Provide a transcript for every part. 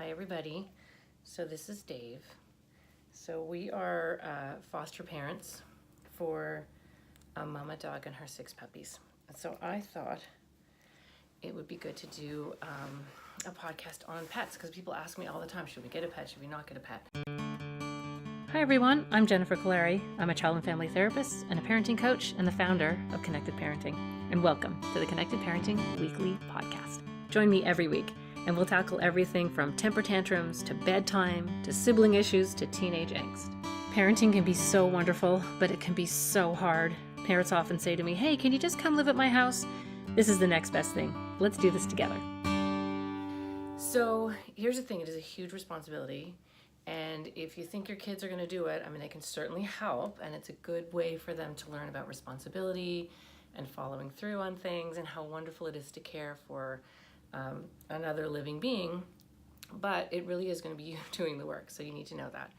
Hi everybody. So this is Dave. So we are foster parents for a mama dog and her 6 puppies. And so I thought it would be good to do a podcast on pets because people ask me all the time, should we get a pet? Should we not get a pet? Hi everyone, I'm Jennifer Colari. I'm a child and family therapist and a parenting coach and the founder of Connected Parenting. And welcome to the Connected Parenting Weekly Podcast. Join me every week and we'll tackle everything from temper tantrums to bedtime to sibling issues to teenage angst. Parenting can be so wonderful, but it can be so hard. Parents often say to me, hey, can you just come live at my house? This is the next best thing. Let's do this together. So here's the thing, it is a huge responsibility. And if you think your kids are going to do it, I mean, they can certainly help. And it's a good way for them to learn about responsibility and following through on things and how wonderful it is to care for another living being. But it really is going to be you doing the work. So you need to know that.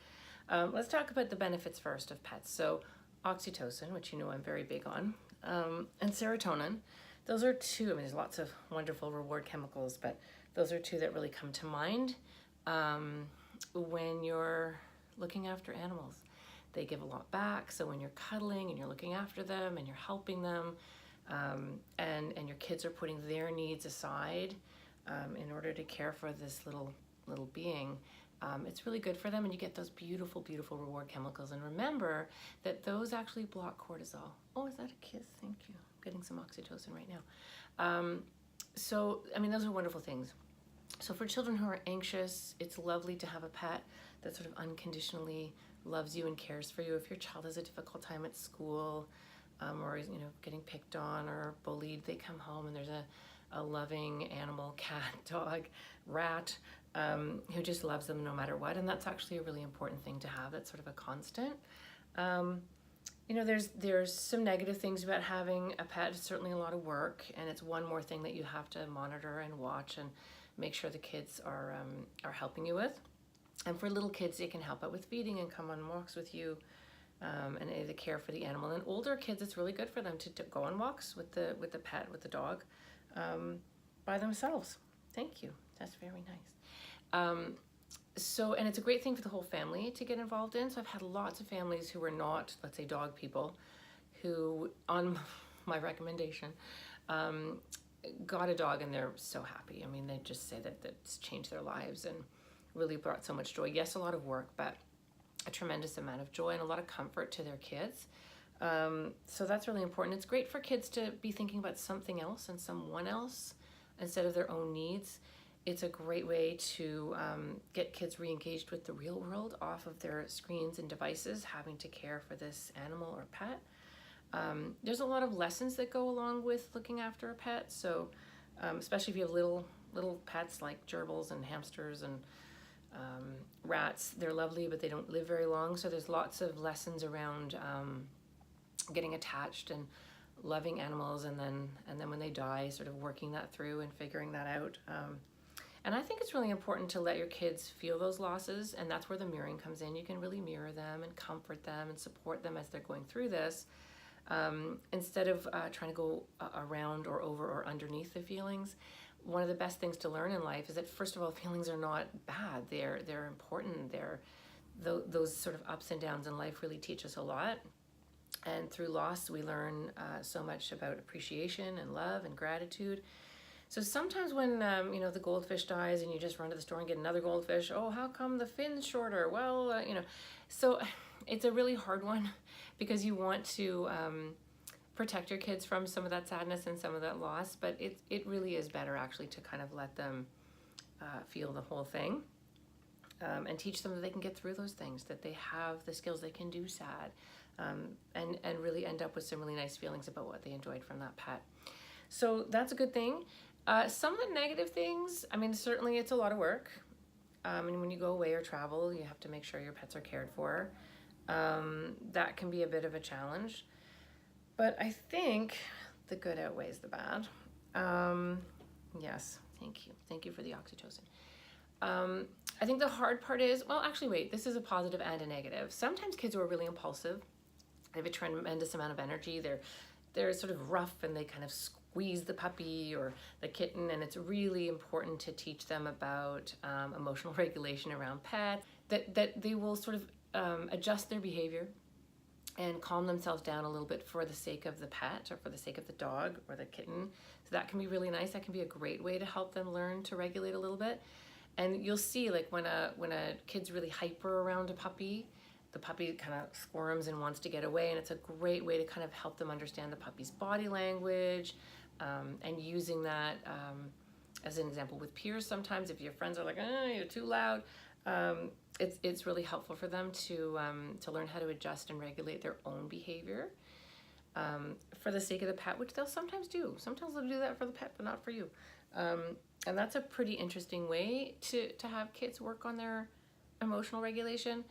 Let's talk about the benefits first of pets. So oxytocin, which you know I'm very big on, and serotonin. Those are two, I mean, there's lots of wonderful reward chemicals, but those are two that really come to mind when you're looking after animals. They give a lot back, so when you're cuddling and you're looking after them and you're helping them, and your kids are putting their needs aside in order to care for this little being, it's really good for them, and you get those beautiful, beautiful reward chemicals. And remember that those actually block cortisol. Oh, is that a kiss? Thank you. I'm getting some oxytocin right now. So, I mean, those are wonderful things. So for children who are anxious, it's lovely to have a pet that sort of unconditionally loves you and cares for you. If your child has a difficult time at school, or getting picked on or bullied, they come home and there's a loving animal, cat, dog, rat, who just loves them no matter what. And that's actually a really important thing to have. That's sort of a constant. There's some negative things about having a pet. It's certainly a lot of work, and it's one more thing that you have to monitor and watch and make sure the kids are helping you with. And for little kids, they can help out with feeding and come on walks with you, and the care for the animal. And older kids, it's really good for them to go on walks with the pet, with the dog, by themselves. Thank you. That's very nice. And it's a great thing for the whole family to get involved in. So I've had lots of families who are not, let's say, dog people, who, on my recommendation, got a dog, and they're so happy. I mean, they just say that it's changed their lives and really brought so much joy. Yes, a lot of work, but a tremendous amount of joy and a lot of comfort to their kids. So that's really important. It's great for kids to be thinking about something else and someone else instead of their own needs. It's a great way to get kids re-engaged with the real world off of their screens and devices, having to care for this animal or pet. There's a lot of lessons that go along with looking after a pet. So especially if you have little pets like gerbils and hamsters and rats, they're lovely, but they don't live very long. So there's lots of lessons around getting attached and loving animals, and then when they die, sort of working that through and figuring that out. And I think it's really important to let your kids feel those losses, and that's where the mirroring comes in. You can really mirror them and comfort them and support them as they're going through this, instead of trying to go around or over or underneath the feelings. One of the best things to learn in life is that, first of all, feelings are not bad. They're important. Those sort of ups and downs in life really teach us a lot. And through loss, we learn so much about appreciation and love and gratitude. So sometimes when, the goldfish dies and you just run to the store and get another goldfish, oh, how come the fin's shorter? Well, so it's a really hard one because you want to protect your kids from some of that sadness and some of that loss, but it really is better actually to kind of let them feel the whole thing, and teach them that they can get through those things, that they have the skills, they can do sad, and really end up with some really nice feelings about what they enjoyed from that pet. So that's a good thing. Some of the negative things, I mean, certainly it's a lot of work. And when you go away or travel, you have to make sure your pets are cared for. That can be a bit of a challenge. But I think the good outweighs the bad. Yes, thank you. Thank you for the oxytocin. I think the hard part is, well, actually, wait, this is a positive and a negative. Sometimes kids who are really impulsive, they have a tremendous amount of energy. They're sort of rough and they kind of squeeze the puppy or the kitten, and it's really important to teach them about emotional regulation around pets, that they will sort of adjust their behavior and calm themselves down a little bit for the sake of the pet or for the sake of the dog or the kitten. So that can be really nice. That can be a great way to help them learn to regulate a little bit. And you'll see, like, when a kid's really hyper around a puppy, the puppy kind of squirms and wants to get away, and it's a great way to kind of help them understand the puppy's body language, and using that as an example with peers. Sometimes if your friends are like, oh, you're too loud, it's really helpful for them to learn how to adjust and regulate their own behavior for the sake of the pet, which they'll sometimes do. Sometimes they'll do that for the pet, but not for you. And that's a pretty interesting way to have kids work on their emotional regulation.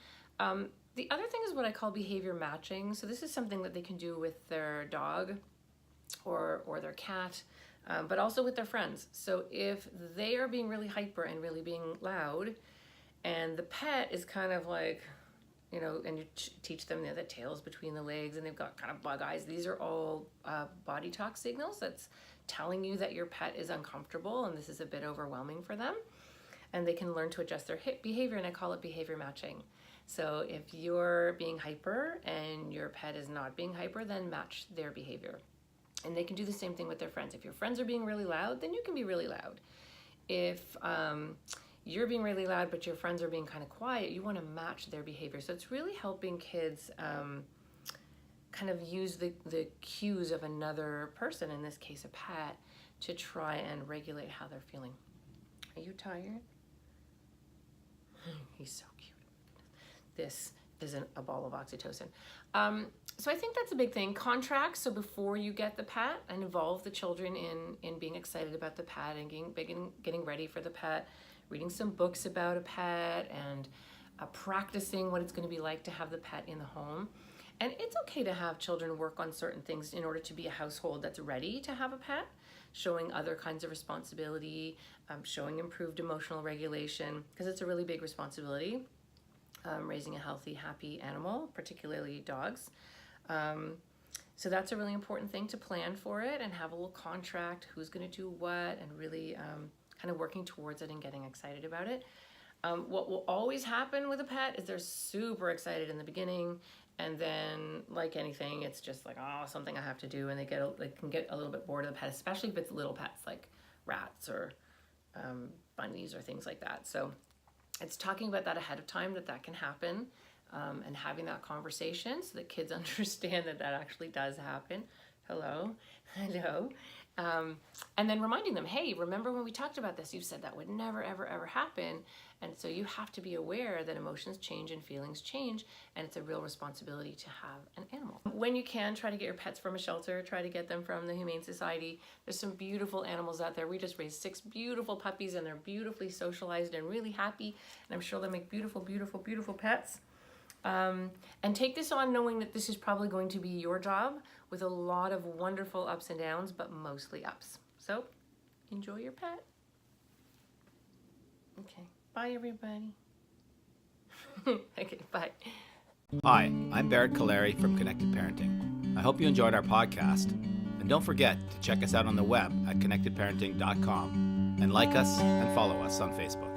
The other thing is what I call behavior matching. So this is something that they can do with their dog or their cat, but also with their friends. So if they are being really hyper and really being loud, and the pet is kind of like, you know, and you teach them the tail's between the legs and they've got kind of bug eyes. These are all body talk signals that's telling you that your pet is uncomfortable and this is a bit overwhelming for them. And they can learn to adjust their behavior, and I call it behavior matching. So if you're being hyper and your pet is not being hyper, then match their behavior. And they can do the same thing with their friends. If your friends are being really loud, then you can be really loud. If you're being really loud but your friends are being kind of quiet, you want to match their behavior. So it's really helping kids kind of use the cues of another person, in this case a pet, to try and regulate how they're feeling. Are you tired? He's so cute. This isn't a ball of oxytocin. So I think that's a big thing. Contracts, so before you get the pet, and involve the children in being excited about the pet and getting ready for the pet, reading some books about a pet, and practicing what it's going to be like to have the pet in the home. And it's okay to have children work on certain things in order to be a household that's ready to have a pet, showing other kinds of responsibility, showing improved emotional regulation, because it's a really big responsibility, raising a healthy, happy animal, particularly dogs. So that's a really important thing to plan for it and have a little contract, who's going to do what, and really kind of working towards it and getting excited about it. What will always happen with a pet is they're super excited in the beginning, and then, like anything, it's just like, oh, something I have to do, and they can get a little bit bored of the pet, especially if it's little pets like rats or bunnies or things like that. So it's talking about that ahead of time, that can happen, and having that conversation so that kids understand that actually does happen. Hello. And then reminding them, hey, remember when we talked about this, you said that would never, ever, ever happen. And so you have to be aware that emotions change and feelings change, and it's a real responsibility to have an animal. When you can, try to get your pets from a shelter, try to get them from the Humane Society. There's some beautiful animals out there. We just raised 6 beautiful puppies, and they're beautifully socialized and really happy, and I'm sure they'll make beautiful, beautiful, beautiful pets. And take this on knowing that this is probably going to be your job, with a lot of wonderful ups and downs, but mostly ups. So enjoy your pet. Okay, bye everybody. Okay, bye. Hi, I'm Barrett Kaleri from Connected Parenting. I hope you enjoyed our podcast, and don't forget to check us out on the web at connectedparenting.com and like us and follow us on Facebook.